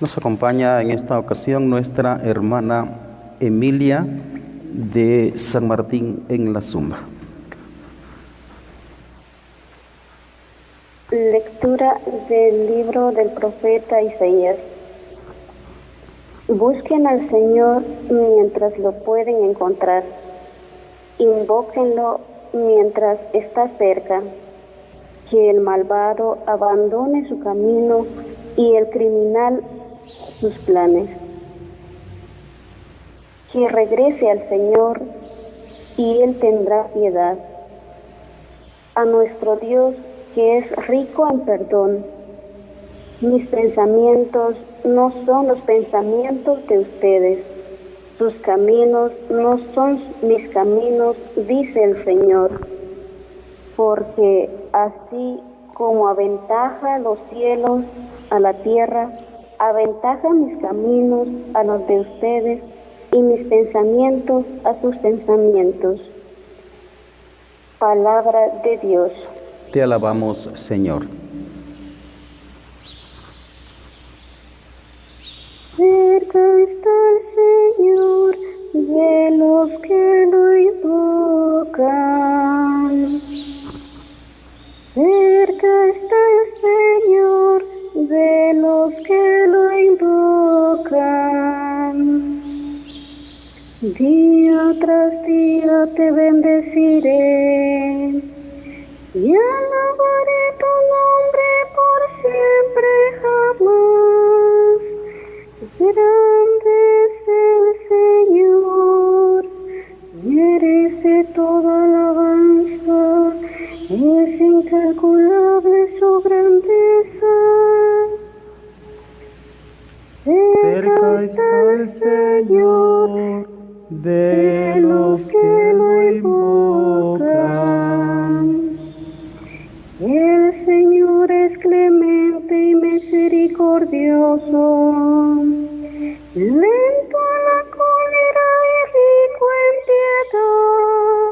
Nos acompaña en esta ocasión nuestra hermana Emilia de San Martín en la Suma. Lectura del libro del profeta Isaías. Busquen al Señor mientras lo pueden encontrar. Invóquenlo mientras está cerca. Que el malvado abandone su camino y el criminal sus planes. Que regrese al Señor y Él tendrá piedad. A nuestro Dios, que es rico en perdón. Mis pensamientos no son los pensamientos de ustedes. Sus caminos no son mis caminos, dice el Señor. Porque así como aventaja los cielos a la tierra, aventaja mis caminos a los de ustedes y mis pensamientos a sus pensamientos. Palabra de Dios. Te alabamos, Señor. Cerca está el Señor de los que lo invocan. Cerca está el Señor de los que lo invocan. Día tras día te bendeciré y alabaré tu nombre por siempre jamás. Grande es el Señor, merece toda alabanza, es incalculable su grandeza. Cerca está el Señor de los que lo invocan. El Señor es clemente y misericordioso, lento a la cólera y rico en piedad.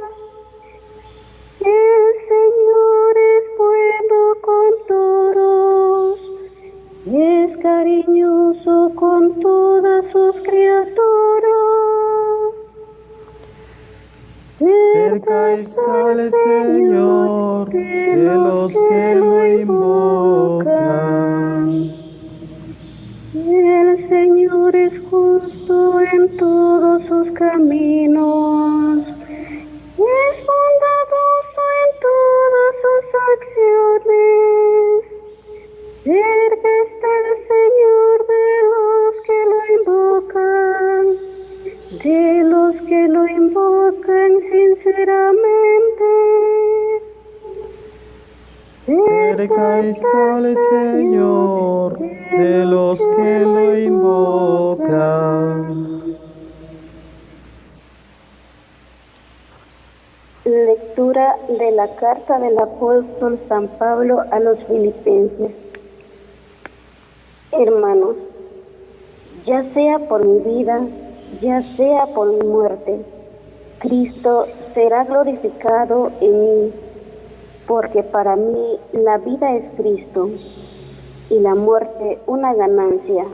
El Señor es bueno con todos, es cariñoso con todas sus criaturas. Cerca está el Señor de los que lo invocan. El Señor es justo en todos sus caminos, es bondadoso en todas sus acciones. Cerca está el Señor de los que lo invocan sinceramente. Cerca está el Señor de los que lo invocan. Lectura de la carta del apóstol San Pablo a los Filipenses. Hermanos, ya sea por mi vida, ya sea por mi muerte, Cristo será glorificado en mí, porque para mí la vida es Cristo y la muerte una ganancia.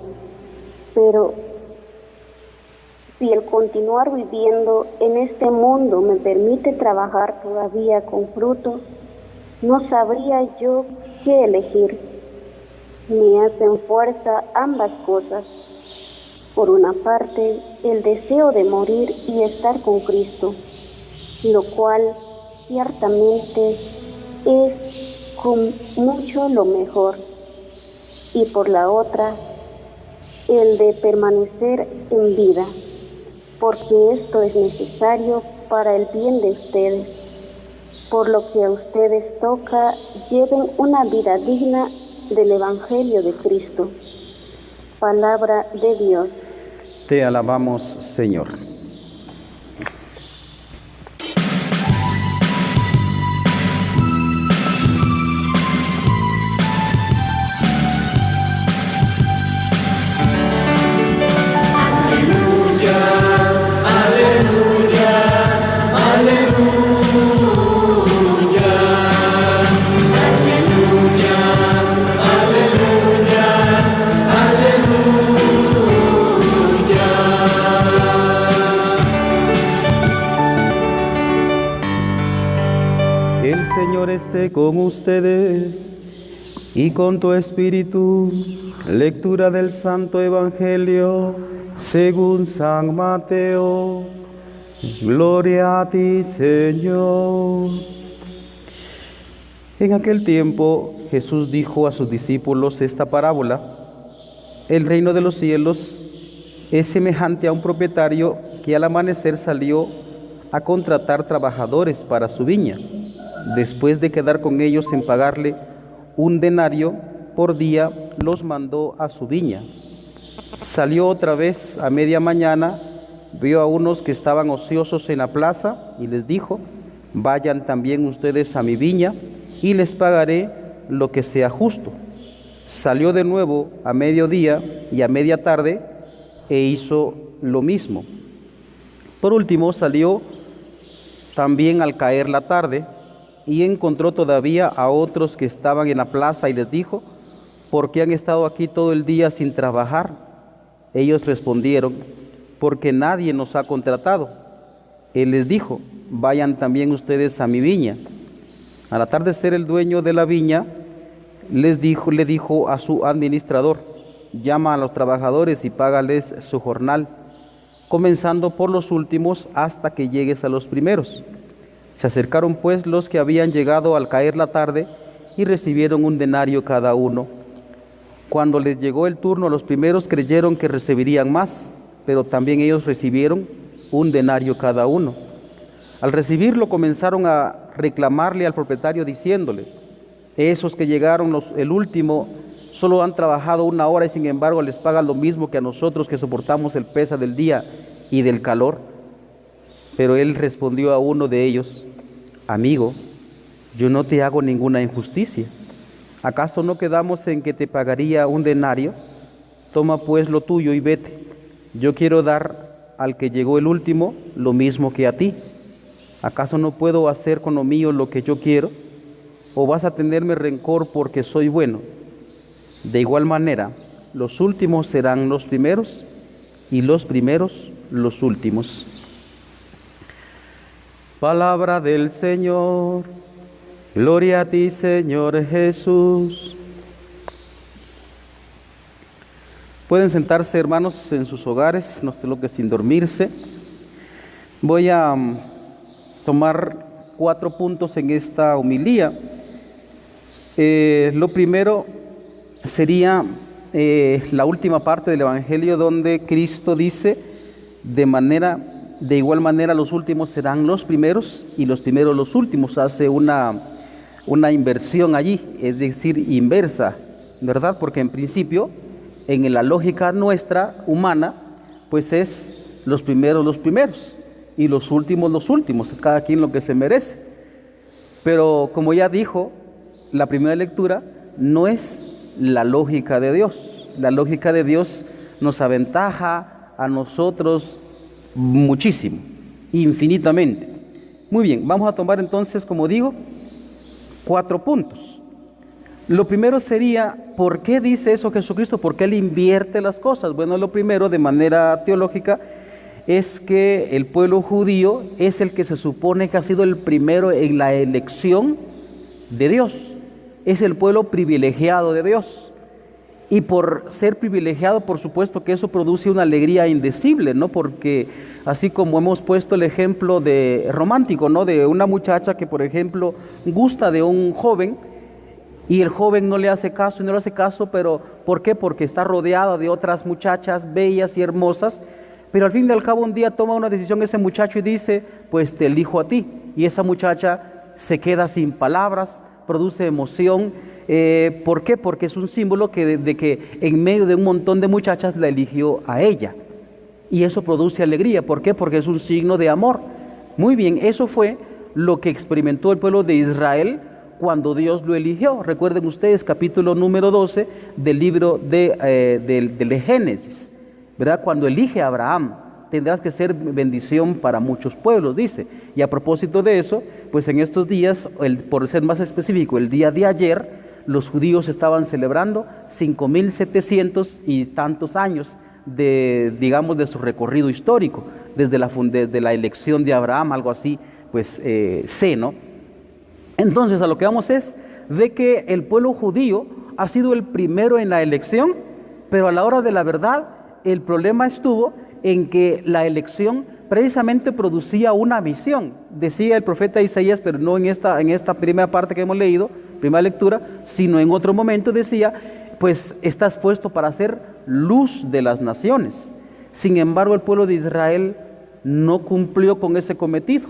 Pero si el continuar viviendo en este mundo me permite trabajar todavía con fruto, no sabría yo qué elegir. Me hacen fuerza ambas cosas. Por una parte, el deseo de morir y estar con Cristo, lo cual ciertamente es con mucho lo mejor. Y por la otra, el de permanecer en vida, porque esto es necesario para el bien de ustedes, por lo que a ustedes toca lleven una vida digna del Evangelio de Cristo. Palabra de Dios. Te alabamos, Señor. Aleluya, aleluya, aleluya. El Señor esté con ustedes y con tu espíritu. Lectura del Santo Evangelio según San Mateo. Gloria a ti, Señor. En aquel tiempo Jesús dijo a sus discípulos esta parábola: el reino de los cielos es semejante a un propietario que al amanecer salió a contratar trabajadores para su viña. Después de quedar con ellos en pagarle un denario por día, los mandó a su viña. Salió otra vez a media mañana, vio a unos que estaban ociosos en la plaza y les dijo: vayan también ustedes a mi viña y les pagaré lo que sea justo. Salió de nuevo a mediodía y a media tarde e hizo lo mismo. Por último salió también al caer la tarde y encontró todavía a otros que estaban en la plaza y les dijo: ¿por qué han estado aquí todo el día sin trabajar? Ellos respondieron: porque nadie nos ha contratado. Él les dijo: vayan también ustedes a mi viña. Al atardecer, el dueño de la viña le dijo a su administrador: llama a los trabajadores y págales su jornal, comenzando por los últimos hasta que llegues a los primeros. Se acercaron pues los que habían llegado al caer la tarde y recibieron un denario cada uno. Cuando les llegó el turno a los primeros, creyeron que recibirían más, pero también ellos recibieron un denario cada uno. Al recibirlo comenzaron a reclamarle al propietario diciéndole: esos que llegaron el último solo han trabajado 1 hora y sin embargo les pagan lo mismo que a nosotros que soportamos el peso del día y del calor. Pero él respondió a uno de ellos: amigo, yo no te hago ninguna injusticia. ¿Acaso no quedamos en que te pagaría un denario? Toma pues lo tuyo y vete. Yo quiero dar al que llegó el último lo mismo que a ti. ¿Acaso no puedo hacer con lo mío lo que yo quiero? ¿O vas a tenerme rencor porque soy bueno? De igual manera, los últimos serán los primeros y los primeros los últimos. Palabra del Señor. Gloria a ti, Señor Jesús. Pueden sentarse, hermanos, en sus hogares, no sé lo que sin dormirse. Voy a tomar 4 puntos en esta homilía. Lo primero sería la última parte del Evangelio, donde Cristo dice: de igual manera los últimos serán los primeros y los primeros los últimos. Hace una inversión allí, es decir, inversa, ¿verdad? Porque en principio, en la lógica nuestra humana, pues es los primeros y los últimos, cada quien lo que se merece. Pero como ya dijo la primera lectura, no es la lógica de Dios. La lógica de Dios nos aventaja a nosotros muchísimo, infinitamente. Muy bien, vamos a tomar entonces, como digo, 4 puntos. Lo primero sería: ¿por qué dice eso Jesucristo? ¿Por qué Él invierte las cosas? Bueno, lo primero, de manera teológica, es que el pueblo judío es el que se supone que ha sido el primero en la elección de Dios. Es el pueblo privilegiado de Dios. Y por ser privilegiado, por supuesto que eso produce una alegría indecible, ¿no? Porque así como hemos puesto el ejemplo romántico, ¿no? De una muchacha que, por ejemplo, gusta de un joven y el joven no le hace caso, pero ¿por qué? Porque está rodeada de otras muchachas bellas y hermosas, pero al fin y al cabo un día toma una decisión ese muchacho y dice: pues te elijo a ti. Y esa muchacha se queda sin palabras, produce emoción. ¿Por qué? Porque es un símbolo de que en medio de un montón de muchachas la eligió a ella. Y eso produce alegría. ¿Por qué? Porque es un signo de amor. Muy bien, eso fue lo que experimentó el pueblo de Israel cuando Dios lo eligió. Recuerden ustedes capítulo número 12 del libro de Génesis, ¿verdad? Cuando elige a Abraham: tendrás que ser bendición para muchos pueblos, dice. Y a propósito de eso, pues en estos días, por ser más específico, el día de ayer, los judíos estaban celebrando 5.700 y tantos años de su recorrido histórico, desde la elección de Abraham, algo así, pues ¿no? Entonces, a lo que vamos es de que el pueblo judío ha sido el primero en la elección, pero a la hora de la verdad, el problema estuvo en que la elección precisamente producía una visión. Decía el profeta Isaías, pero no en esta primera parte que hemos leído, primera lectura, sino en otro momento decía, pues estás puesto para ser luz de las naciones. Sin embargo, el pueblo de Israel no cumplió con ese cometido.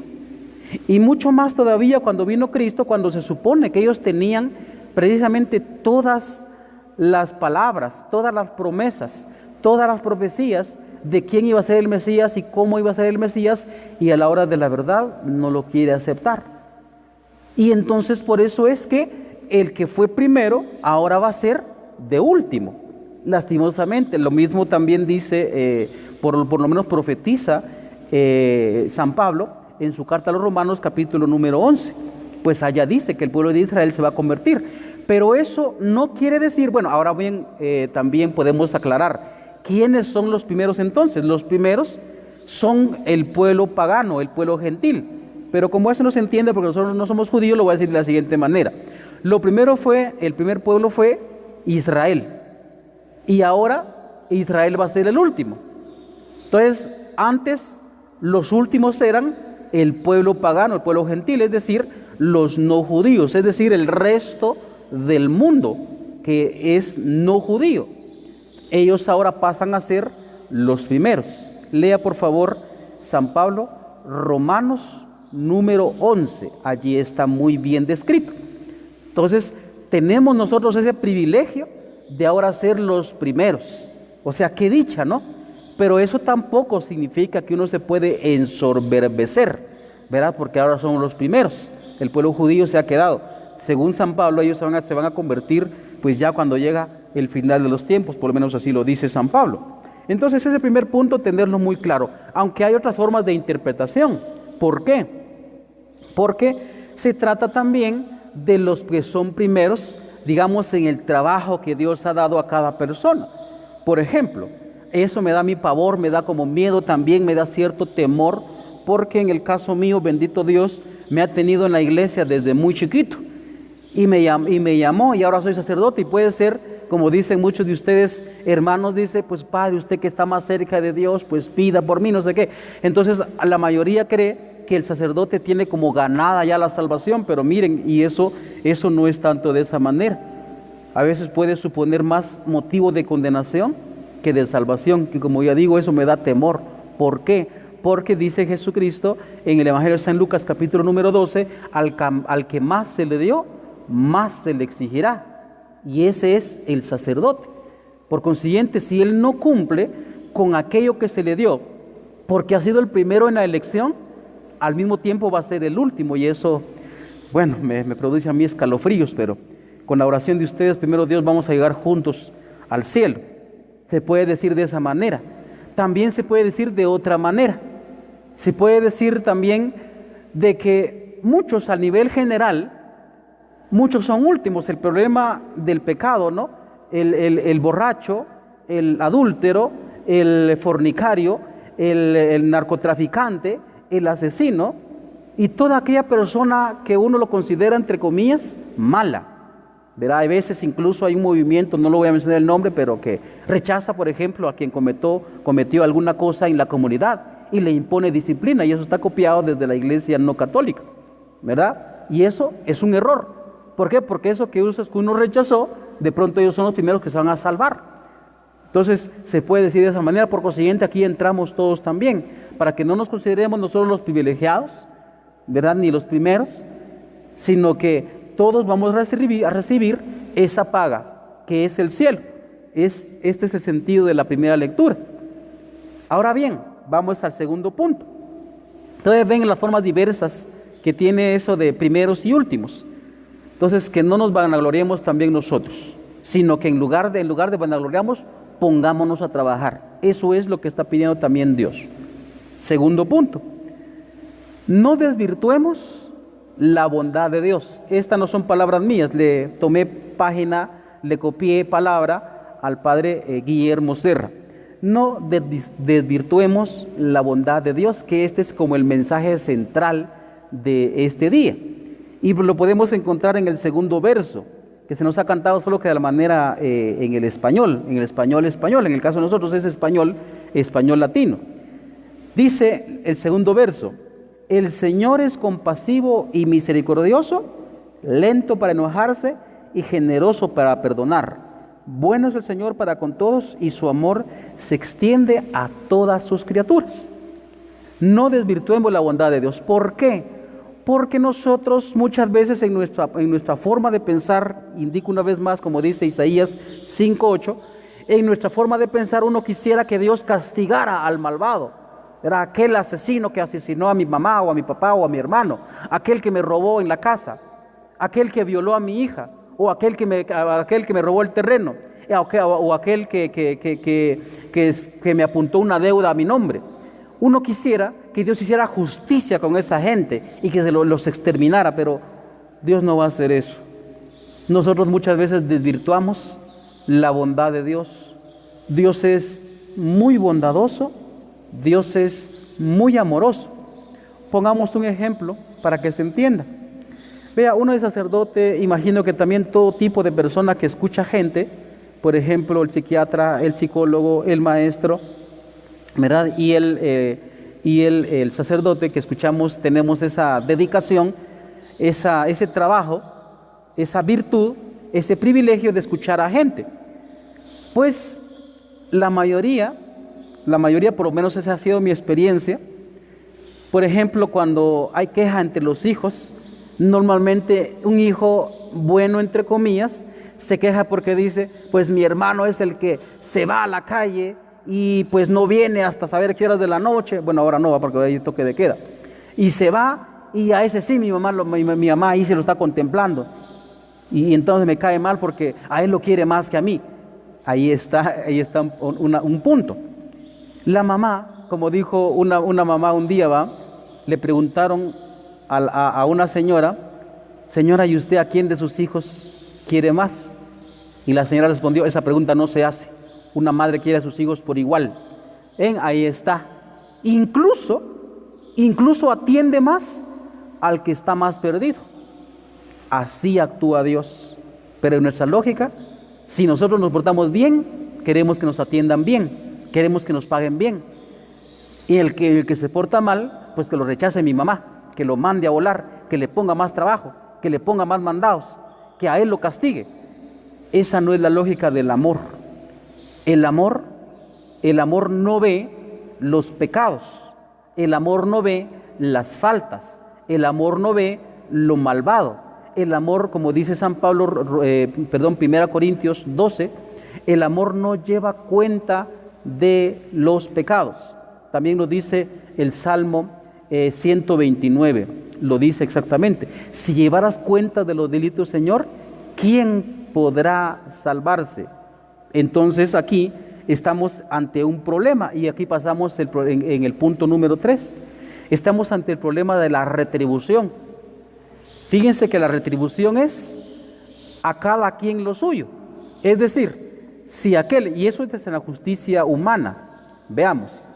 Y mucho más todavía cuando vino Cristo, cuando se supone que ellos tenían precisamente todas las palabras, todas las promesas, todas las profecías de quién iba a ser el Mesías y cómo iba a ser el Mesías, y a la hora de la verdad no lo quiere aceptar. Y entonces por eso es que el que fue primero ahora va a ser de último, lastimosamente. Lo mismo también dice, por lo menos profetiza San Pablo en su carta a los Romanos capítulo número 11, pues allá dice que el pueblo de Israel se va a convertir, pero eso no quiere decir, bueno, ahora bien, también podemos aclarar, ¿quiénes son los primeros entonces? Los primeros son el pueblo pagano, el pueblo gentil, pero como eso no se entiende porque nosotros no somos judíos, lo voy a decir de la siguiente manera. El primer pueblo fue Israel, y ahora Israel va a ser el último. Entonces, antes los últimos eran el pueblo pagano, el pueblo gentil, es decir, los no judíos, es decir, el resto del mundo que es no judío. Ellos ahora pasan a ser los primeros. Lea por favor San Pablo, Romanos número 11, allí está muy bien descrito. Entonces, tenemos nosotros ese privilegio de ahora ser los primeros. O sea, qué dicha, ¿no? Pero eso tampoco significa que uno se puede ensoberbecer, ¿verdad? Porque ahora somos los primeros. El pueblo judío se ha quedado. Según San Pablo, ellos se van a convertir, pues ya cuando llega el final de los tiempos, por lo menos así lo dice San Pablo. Entonces, ese primer punto, tenerlo muy claro, aunque hay otras formas de interpretación. ¿Por qué? Porque se trata también de los que son primeros, digamos, en el trabajo que Dios ha dado a cada persona. Por ejemplo, eso me da mi pavor, me da como miedo también, me da cierto temor, porque en el caso mío, bendito Dios, me ha tenido en la iglesia desde muy chiquito, y me llamó, y ahora soy sacerdote, y puede ser, como dicen muchos de ustedes, hermanos, dice, pues padre, usted que está más cerca de Dios, pues pida por mí, no sé qué. Entonces, la mayoría cree que el sacerdote tiene como ganada ya la salvación, pero miren, y eso no es tanto de esa manera. A veces puede suponer más motivo de condenación que de salvación, que como ya digo, eso me da temor. ¿Por qué? Porque dice Jesucristo en el Evangelio de San Lucas capítulo número 12, al que más se le dio, más se le exigirá, y ese es el sacerdote. Por consiguiente, si él no cumple con aquello que se le dio, porque ha sido el primero en la elección, al mismo tiempo va a ser el último, y eso, bueno, me produce a mí escalofríos, pero con la oración de ustedes, primero Dios, vamos a llegar juntos al cielo. Se puede decir de esa manera. También se puede decir de otra manera. Se puede decir también de que muchos a nivel general, muchos son últimos. El problema del pecado, ¿no? El borracho, el adúltero, el fornicario, el narcotraficante, el asesino y toda aquella persona que uno lo considera, entre comillas, mala. ¿Verdad? Hay veces incluso hay un movimiento, no lo voy a mencionar el nombre, pero que rechaza, por ejemplo, a quien cometió alguna cosa en la comunidad y le impone disciplina, y eso está copiado desde la iglesia no católica, ¿verdad? Y eso es un error. ¿Por qué? Porque eso que uno rechazó, de pronto ellos son los primeros que se van a salvar. Entonces se puede decir de esa manera. Por consiguiente, aquí entramos todos también, para que no nos consideremos nosotros los privilegiados, ¿verdad? Ni los primeros, sino que todos vamos a recibir esa paga, que es el cielo. Este es el sentido de la primera lectura. Ahora bien, vamos al segundo punto. Entonces ven las formas diversas que tiene eso de primeros y últimos. Entonces, que no nos vanagloriemos también nosotros, sino que en lugar de vanagloriarnos, pongámonos a trabajar. Eso es lo que está pidiendo también Dios. Segundo punto, no desvirtuemos la bondad de Dios. Estas no son palabras mías, le tomé página, le copié palabra al padre Guillermo Serra. No desvirtuemos la bondad de Dios, que este es como el mensaje central de este día. Y lo podemos encontrar en el segundo verso, que se nos ha cantado solo que de la manera en el español, en el caso de nosotros es español latino. Dice el segundo verso: el Señor es compasivo y misericordioso, lento para enojarse y generoso para perdonar. Bueno es el Señor para con todos y su amor se extiende a todas sus criaturas. No desvirtuemos la bondad de Dios. ¿Por qué? Porque nosotros muchas veces en nuestra forma de pensar, indico una vez más, como dice Isaías 5:8, en nuestra forma de pensar uno quisiera que Dios castigara al malvado. Era aquel asesino que asesinó a mi mamá o a mi papá o a mi hermano, aquel que me robó en la casa, aquel que violó a mi hija, o aquel que me robó el terreno, o aquel que me apuntó una deuda a mi nombre. Uno quisiera que Dios hiciera justicia con esa gente y que los exterminara, pero Dios no va a hacer eso. Nosotros muchas veces desvirtuamos la bondad de Dios. Dios es muy bondadoso, Dios es muy amoroso. Pongamos un ejemplo para que se entienda. Vea, uno es sacerdote, imagino que también todo tipo de persona que escucha gente, por ejemplo, el psiquiatra, el psicólogo, el maestro, ¿verdad? Y el sacerdote que escuchamos, tenemos esa dedicación, ese trabajo, esa virtud, ese privilegio de escuchar a gente. Pues la mayoría, por lo menos esa ha sido mi experiencia. Por ejemplo, cuando hay queja entre los hijos, normalmente un hijo bueno, entre comillas, se queja porque dice, pues mi hermano es el que se va a la calle y pues no viene hasta saber qué horas de la noche. Bueno, ahora no va porque hay toque de queda. Y se va, y a ese sí mi mamá ahí se lo está contemplando. Y entonces me cae mal porque a él lo quiere más que a mí. Ahí está un punto. La mamá, como dijo una mamá un día, le preguntaron a una señora, ¿y usted a quién de sus hijos quiere más? Y la señora respondió, esa pregunta no se hace. Una madre quiere a sus hijos por igual. Ahí está. Incluso atiende más al que está más perdido. Así actúa Dios. Pero en nuestra lógica, si nosotros nos portamos bien, queremos que nos atiendan bien, queremos que nos paguen bien. Y el que se porta mal, pues que lo rechace mi mamá, que lo mande a volar, que le ponga más trabajo, que le ponga más mandados, que a él lo castigue. Esa no es la lógica del amor. El amor no ve los pecados, el amor no ve las faltas, el amor no ve lo malvado. El amor, como dice San Pablo, 1 Corintios 12, el amor no lleva cuenta de los pecados. También lo dice el Salmo 129, lo dice exactamente. Si llevaras cuenta de los delitos, Señor, ¿quién podrá salvarse? Entonces aquí estamos ante un problema y aquí pasamos en el punto número 3. Estamos ante el problema de la retribución. Fíjense que la retribución es a cada quien lo suyo. Es decir, si aquel, y eso es en la justicia humana, veamos,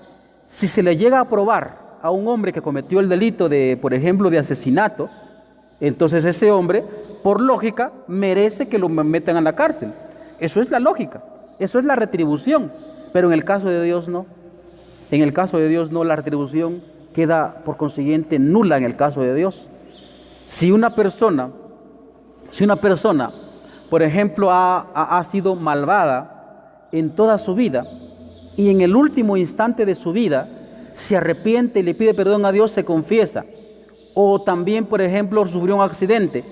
si se le llega a probar a un hombre que cometió el delito de, por ejemplo, de asesinato, entonces ese hombre, por lógica, merece que lo metan a la cárcel. Eso es la lógica, eso es la retribución, pero en el caso de Dios no. En el caso de Dios no, la retribución queda por consiguiente nula en el caso de Dios. Si una persona, por ejemplo, ha sido malvada en toda su vida y en el último instante de su vida se arrepiente y le pide perdón a Dios, se confiesa, o también, por ejemplo, sufrió un accidente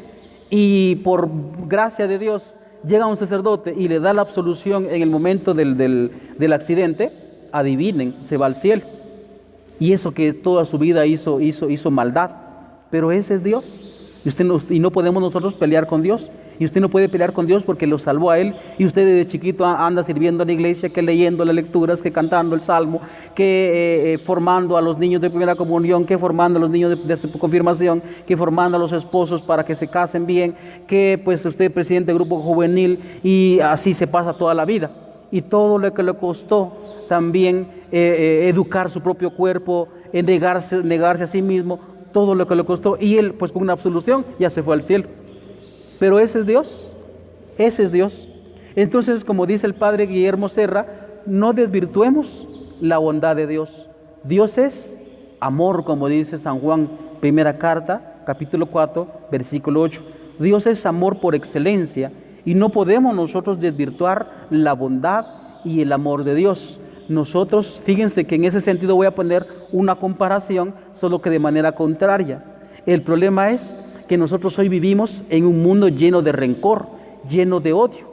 y por gracia de Dios llega un sacerdote y le da la absolución en el momento del accidente, adivinen, se va al cielo. Y eso que toda su vida hizo maldad, pero ese es Dios. Y no podemos nosotros pelear con Dios. Y usted no puede pelear con Dios porque lo salvó a Él. Y usted desde chiquito anda sirviendo en la iglesia, que leyendo las lecturas, que cantando el salmo, que formando a los niños de primera comunión, que formando a los niños de su confirmación, que formando a los esposos para que se casen bien, que pues usted es presidente del grupo juvenil y así se pasa toda la vida. Y todo lo que le costó también educar su propio cuerpo, negarse a sí mismo, todo lo que le costó, y él pues con una absolución ya se fue al cielo. Pero ese es Dios, ese es Dios. Entonces, como dice el padre Guillermo Serra, no desvirtuemos la bondad de Dios. Dios es amor, como dice San Juan, primera carta, capítulo 4, versículo 8. Dios es amor por excelencia y no podemos nosotros desvirtuar la bondad y el amor de Dios. Nosotros, fíjense que en ese sentido voy a poner una comparación, solo que de manera contraria. El problema es que nosotros hoy vivimos en un mundo lleno de rencor, lleno de odio,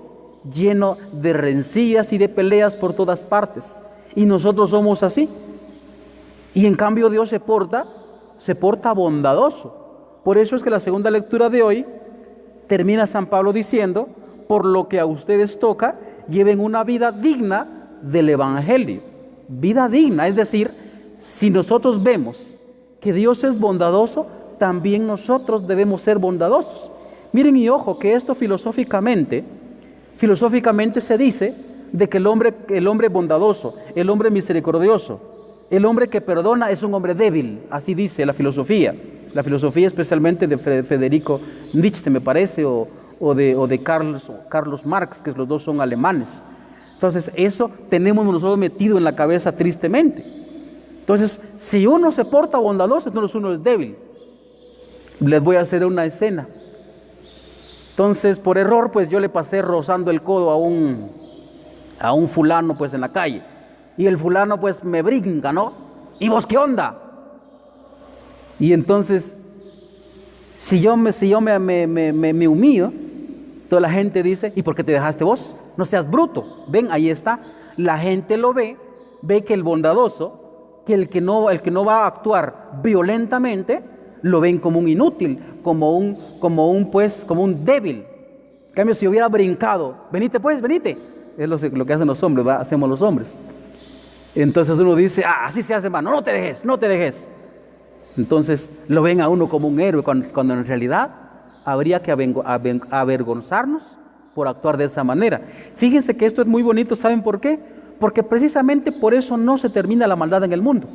lleno de rencillas y de peleas por todas partes. Y nosotros somos así. Y en cambio Dios se porta bondadoso. Por eso es que la segunda lectura de hoy termina San Pablo diciendo: por lo que a ustedes toca, lleven una vida digna del Evangelio. Vida digna, es decir, si nosotros vemos que Dios es bondadoso, también nosotros debemos ser bondadosos. Miren y ojo que esto filosóficamente se dice de que el hombre bondadoso, el hombre misericordioso, el hombre que perdona es un hombre débil, así dice la filosofía especialmente de Federico Nietzsche, me parece, o de Carlos Marx, que los dos son alemanes. Entonces eso tenemos nosotros metido en la cabeza tristemente. Entonces, si uno se porta bondadoso, entonces uno es débil. Les voy a hacer una escena. Entonces, por error, pues yo le pasé rozando el codo a un fulano, pues en la calle. Y el fulano, pues me brinca, ¿no? ¿Y vos qué onda? Y entonces, si yo me humillo, toda la gente dice: ¿y por qué te dejaste vos? No seas bruto. Ven, ahí está. La gente lo ve que el bondadoso, que el que no va a actuar violentamente, lo ven como un inútil, como un débil. En cambio, si hubiera brincado, venite, es lo que hacen los hombres, ¿va? Hacemos los hombres. Entonces uno dice: así se hace, hermano, no te dejes. Entonces lo ven a uno como un héroe, cuando en realidad habría que avergonzarnos por actuar de esa manera. Fíjense que esto es muy bonito, ¿saben por qué? Porque precisamente por eso no se termina la maldad en el mundo,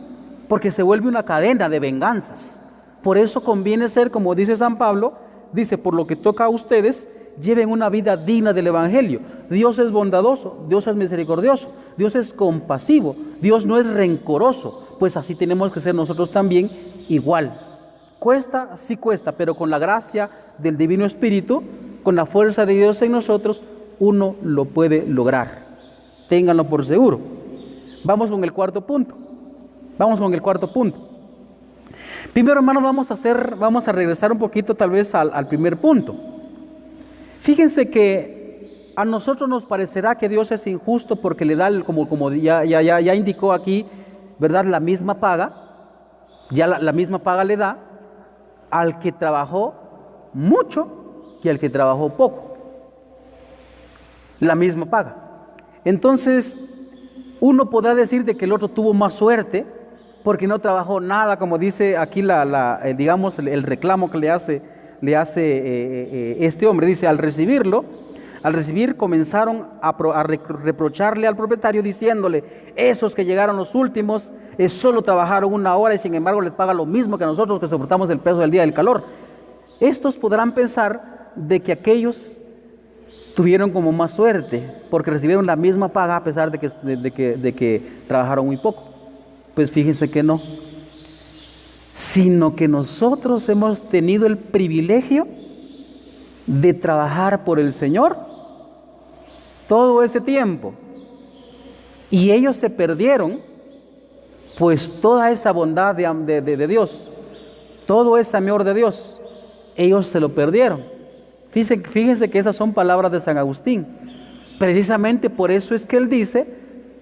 porque se vuelve una cadena de venganzas. Por eso conviene ser, como dice San Pablo, dice: por lo que toca a ustedes, lleven una vida digna del Evangelio. Dios es bondadoso, Dios es misericordioso, Dios es compasivo, Dios no es rencoroso. Pues así tenemos que ser nosotros también igual. Cuesta, sí cuesta, pero con la gracia del Divino Espíritu, con la fuerza de Dios en nosotros, uno lo puede lograr. Ténganlo por seguro. Vamos con el cuarto punto. Primero, hermanos, vamos a regresar un poquito tal vez al primer punto. Fíjense que a nosotros nos parecerá que Dios es injusto porque le da, como ya indicó aquí, ¿verdad?, la misma paga. Ya la misma paga le da al que trabajó mucho que al que trabajó poco. La misma paga. Entonces, uno podrá decir de que el otro tuvo más suerte porque no trabajó nada, como dice aquí digamos el reclamo que le hace este hombre. Dice: al recibir comenzaron a reprocharle al propietario diciéndole: esos que llegaron los últimos solo trabajaron 1 hora y sin embargo les paga lo mismo que nosotros que soportamos el peso del día del calor. Estos podrán pensar de que aquellos tuvieron como más suerte porque recibieron la misma paga a pesar de que trabajaron muy poco. Pues fíjense que no, sino que nosotros hemos tenido el privilegio de trabajar por el Señor todo ese tiempo, y ellos se perdieron pues toda esa bondad de Dios, todo ese amor de Dios, ellos se lo perdieron. Fíjense que esas son palabras de San Agustín. Precisamente por eso es que él dice: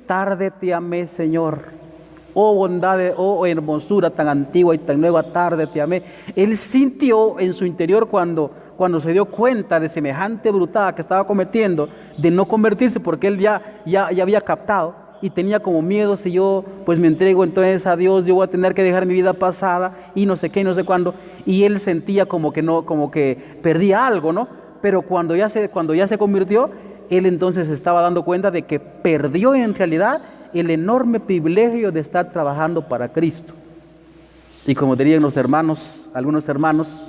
tarde te amé, Señor. Oh bondad, oh hermosura tan antigua y tan nueva, tarde te amé. Él sintió en su interior cuando se dio cuenta de semejante brutalidad que estaba cometiendo, de no convertirse, porque él ya había captado y tenía como miedo: si yo pues me entrego entonces a Dios, yo voy a tener que dejar mi vida pasada y no sé qué y no sé cuándo. Y él sentía como que perdía algo, ¿no? Pero cuando ya se convirtió, él entonces se estaba dando cuenta de que perdió en realidad el enorme privilegio de estar trabajando para Cristo. Y como dirían los hermanos, algunos hermanos,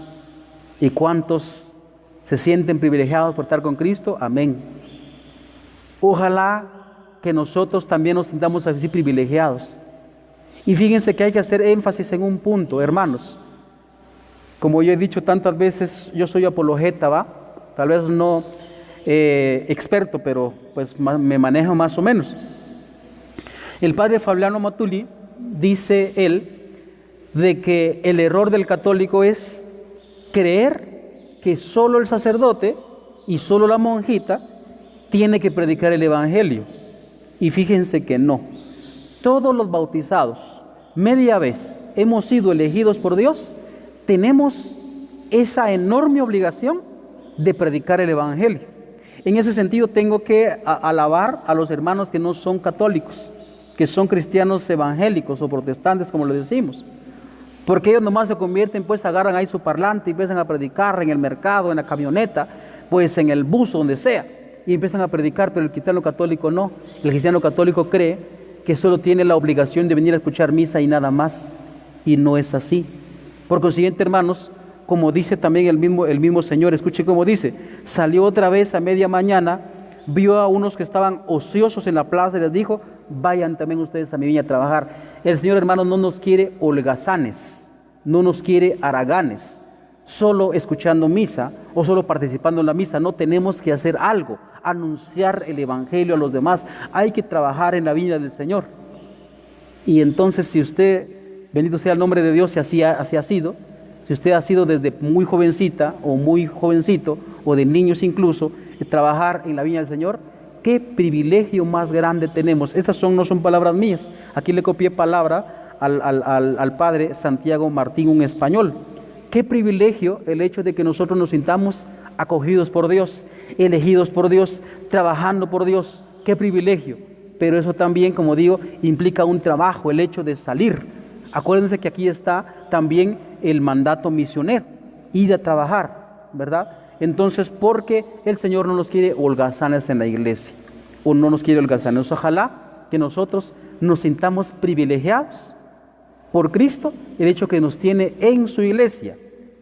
¿y cuántos se sienten privilegiados por estar con Cristo? Amén. Ojalá que nosotros también nos sintamos así privilegiados. Y fíjense que hay que hacer énfasis en un punto, hermanos. Como yo he dicho tantas veces, yo soy apologeta, ¿va? Tal vez no experto, pero pues me manejo más o menos. El padre Fabiano Matuli dice él de que el error del católico es creer que solo el sacerdote y solo la monjita tiene que predicar el evangelio. Y fíjense que no. Todos los bautizados, media vez hemos sido elegidos por Dios, tenemos esa enorme obligación de predicar el evangelio. En ese sentido tengo que alabar a los hermanos que no son católicos, que son cristianos evangélicos o protestantes, como lo decimos, porque ellos nomás se convierten, pues agarran ahí su parlante y empiezan a predicar en el mercado, en la camioneta, pues en el bus, donde sea, y empiezan a predicar. Pero el cristiano católico no. El cristiano católico cree que solo tiene la obligación de venir a escuchar misa y nada más, y no es así. Por consiguiente, hermanos, como dice también el mismo Señor, escuche cómo dice: salió otra vez a media mañana, vio a unos que estaban ociosos en la plaza y les dijo: vayan también ustedes a mi viña a trabajar. El Señor, hermanos, no nos quiere holgazanes, no nos quiere haraganes, solo escuchando misa o solo participando en la misa. No, tenemos que hacer algo, anunciar el evangelio a los demás. Hay que trabajar en la viña del Señor. Y entonces, si usted, bendito sea el nombre de Dios, si así ha sido, si usted ha sido desde muy jovencita o muy jovencito, o de niños incluso, trabajar en la viña del Señor, qué privilegio más grande tenemos. Estas no son palabras mías. Aquí le copié palabra al padre Santiago Martín, un español. Qué privilegio el hecho de que nosotros nos sintamos acogidos por Dios, elegidos por Dios, trabajando por Dios. Qué privilegio. Pero eso también, como digo, implica un trabajo, el hecho de salir. Acuérdense que aquí está también el mandato misionero, ir a trabajar, ¿verdad? Entonces, porque el Señor no nos quiere holgazanes en la iglesia, o no nos quiere holgazanes. Ojalá que nosotros nos sintamos privilegiados por Cristo, el hecho que nos tiene en su iglesia,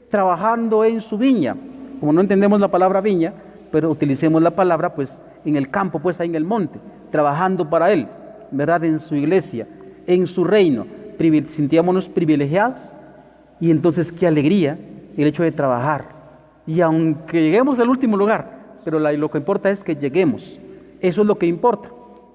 trabajando en su viña. Como no entendemos la palabra viña, pero utilicemos la palabra pues en el campo, pues ahí en el monte, trabajando para Él, ¿verdad? En su iglesia, en su reino. Sintiámonos privilegiados, y entonces qué alegría el hecho de trabajar. Y aunque lleguemos al último lugar, pero lo que importa es que lleguemos. Eso es lo que importa,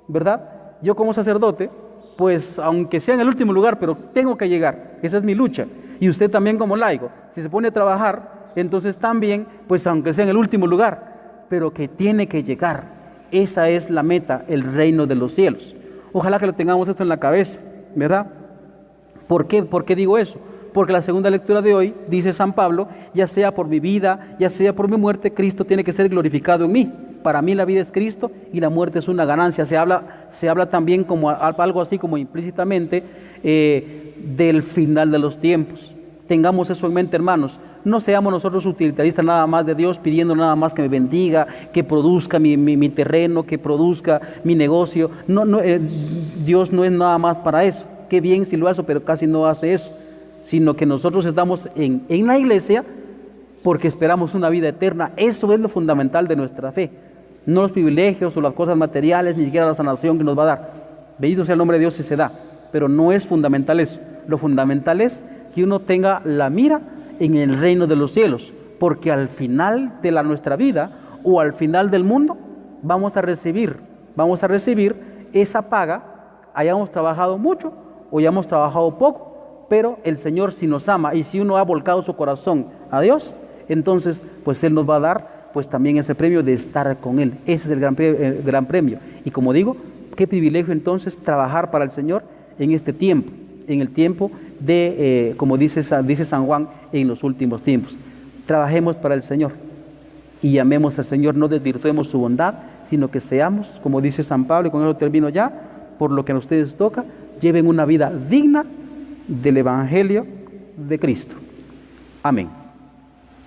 ¿verdad? Yo como sacerdote, pues aunque sea en el último lugar, pero tengo que llegar. Esa es mi lucha. Y usted también como laico, si se pone a trabajar, entonces también, pues aunque sea en el último lugar, pero que tiene que llegar. Esa es la meta, el reino de los cielos. Ojalá que lo tengamos esto en la cabeza, ¿verdad? ¿Por qué? ¿Por qué digo eso? Porque la segunda lectura de hoy dice San Pablo: ya sea por mi vida, ya sea por mi muerte, Cristo tiene que ser glorificado en mí. Para mí la vida es Cristo y la muerte es una ganancia. Se habla también como algo así como implícitamente del final de los tiempos. Tengamos eso en mente, hermanos. No seamos nosotros utilitaristas nada más de Dios, pidiendo nada más que me bendiga, que produzca mi terreno, que produzca mi negocio. Dios no es nada más para eso. Qué bien si lo hace, pero casi no hace eso. Sino que nosotros estamos en la iglesia porque esperamos una vida eterna. Eso es lo fundamental de nuestra fe. No los privilegios o las cosas materiales, ni siquiera la sanación que nos va a dar. Bendito sea el nombre de Dios si se da. Pero no es fundamental eso. Lo fundamental es que uno tenga la mira en el reino de los cielos. Porque al final de nuestra vida o al final del mundo vamos a recibir esa paga, hayamos trabajado mucho o hayamos trabajado poco. Pero el Señor, si nos ama y si uno ha volcado su corazón a Dios, entonces pues Él nos va a dar pues también ese premio de estar con Él. Ese es el gran premio. Y como digo, qué privilegio entonces trabajar para el Señor en este tiempo, en el tiempo de, como dice San Juan, en los últimos tiempos. Trabajemos para el Señor y amemos al Señor, no desvirtuemos su bondad, sino que seamos, como dice San Pablo, y con eso termino ya, por lo que a ustedes toca, lleven una vida digna del Evangelio de Cristo. Amén.